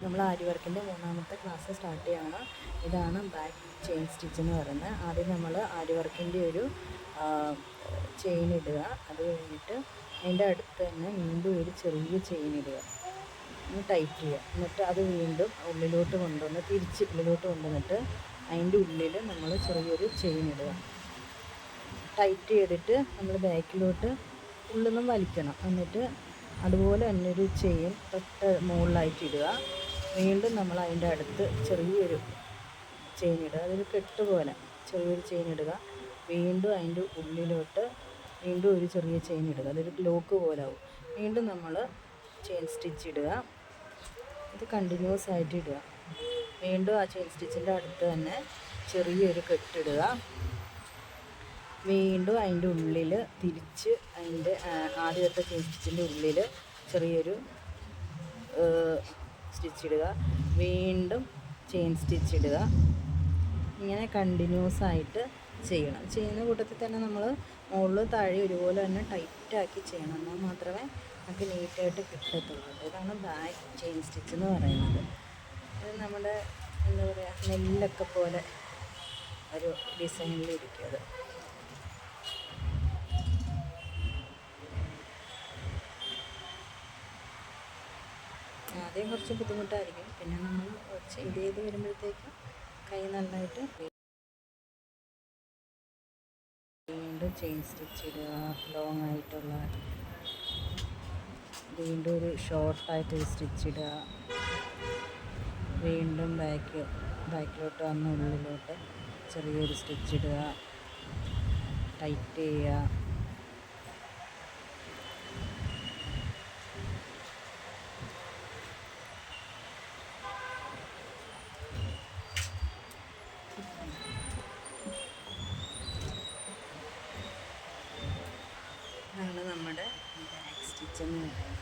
നമ്മൾ ആരി വർക്കിൻ്റെ മൂന്നാമത്തെ ക്ലാസ് സ്റ്റാർട്ട് ചെയ്യണം. ഇതാണ് ബാക്ക് ചെയിൻ സ്റ്റിച്ച് എന്ന് പറയുന്നത്. ആദ്യം നമ്മൾ ആരി വർക്കിൻ്റെ ഒരു ചെയിൻ ഇടുക. അത് കഴിഞ്ഞിട്ട് അതിൻ്റെ അടുത്ത് തന്നെ വീണ്ടും ഒരു ചെറിയ ചെയിൻ ഇടുക, ഒന്ന് ടൈറ്റ് ചെയ്യുക. എന്നിട്ട് അത് വീണ്ടും ഉള്ളിലോട്ട് കൊണ്ടുവന്ന് തിരിച്ച് ഉള്ളിലോട്ട് കൊണ്ടുവന്നിട്ട് അതിൻ്റെ ഉള്ളിൽ നമ്മൾ ചെറിയൊരു ചെയിൻ ഇടുക. ടൈറ്റ് ചെയ്തിട്ട് നമ്മൾ ബാക്കിലോട്ട് ഉള്ളിൽ നിന്നും വലിക്കണം. എന്നിട്ട് അതുപോലെ തന്നെ ഒരു ചെയിൻ തൊട്ട് മുകളിലായിട്ട് ഇടുക. വീണ്ടും നമ്മൾ അതിൻ്റെ അടുത്ത് ചെറിയൊരു ചെയിൻ ഇടുക, അതൊരു കെട്ട് പോലെ ചെറിയൊരു ചെയിൻ ഇടുക. വീണ്ടും അതിൻ്റെ ഉള്ളിലോട്ട് വീണ്ടും ഒരു ചെറിയ ചെയിൻ ഇടുക, അതൊരു ലോക്ക് പോലെ ആവും. വീണ്ടും നമ്മൾ ചെയിൻ സ്റ്റിച്ച് ഇടുക, ഇത് കണ്ടിന്യൂസ് ആയിട്ട് ഇടുക. വീണ്ടും ആ ചെയിൻ സ്റ്റിച്ചിൻ്റെ അടുത്ത് തന്നെ ചെറിയൊരു കെട്ടിടുക. വീണ്ടും അതിൻ്റെ ഉള്ളിൽ തിരിച്ച് അതിൻ്റെ ആദ്യത്തെ ചെയിൻ സ്റ്റിച്ചിൻ്റെ ഉള്ളിൽ ചെറിയൊരു സ്റ്റിച്ച് ഇടുക. വീണ്ടും ചെയിൻ സ്റ്റിച്ച് ഇടുക. ഇങ്ങനെ കണ്ടിന്യൂസ് ആയിട്ട് ചെയ്യണം. ചെയ്യുന്ന കൂട്ടത്തിൽ തന്നെ നമ്മൾ മുകളിൽ താഴെ ഒരുപോലെ തന്നെ ടൈറ്റാക്കി ചെയ്യണം, എന്നാൽ മാത്രമേ നമുക്ക് നീറ്റായിട്ട് കിട്ടത്തുള്ളൂ. ഇതാണ് ബാക്ക് ചെയിൻ സ്റ്റിച്ച് എന്ന് പറയുന്നത്. ഇത് നമ്മുടെ എന്താ പറയുക, നെല്ലൊക്കെ പോലെ ഒരു ഡിസൈനിലിരിക്കും അത്. ആദ്യം കുറച്ച് ബുദ്ധിമുട്ടായിരിക്കും, പിന്നെ നമ്മൾ ചെയ്ത് വരുമ്പോഴത്തേക്കും കൈ നന്നായിട്ട്. വീണ്ടും ചെയിൻ സ്റ്റിച്ച് ഇടുക, ലോങ് ആയിട്ടുള്ള. വീണ്ടും ഒരു ഷോർട്ടായിട്ടൊരു സ്റ്റിച്ച് ഇടുക. വീണ്ടും ബാക്കിലോട്ട് വന്ന് ഉള്ളിലോട്ട് ചെറിയൊരു സ്റ്റിച്ച് ഇടുക, ടൈറ്റ് ചെയ്യുക. ഇതാണ് നമ്മുടെ ബാക്ക് സ്റ്റിച്ച് എന്ന് പറയുന്നത്.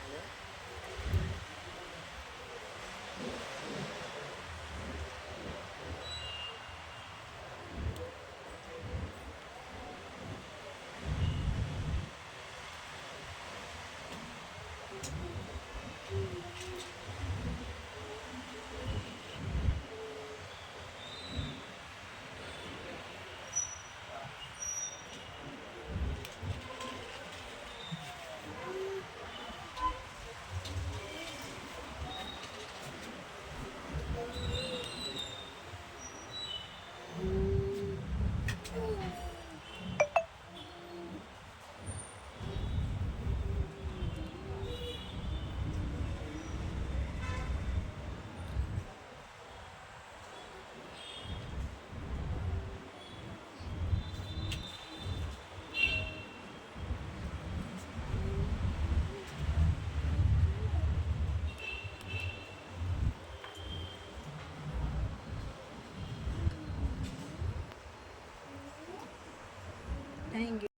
Thank you.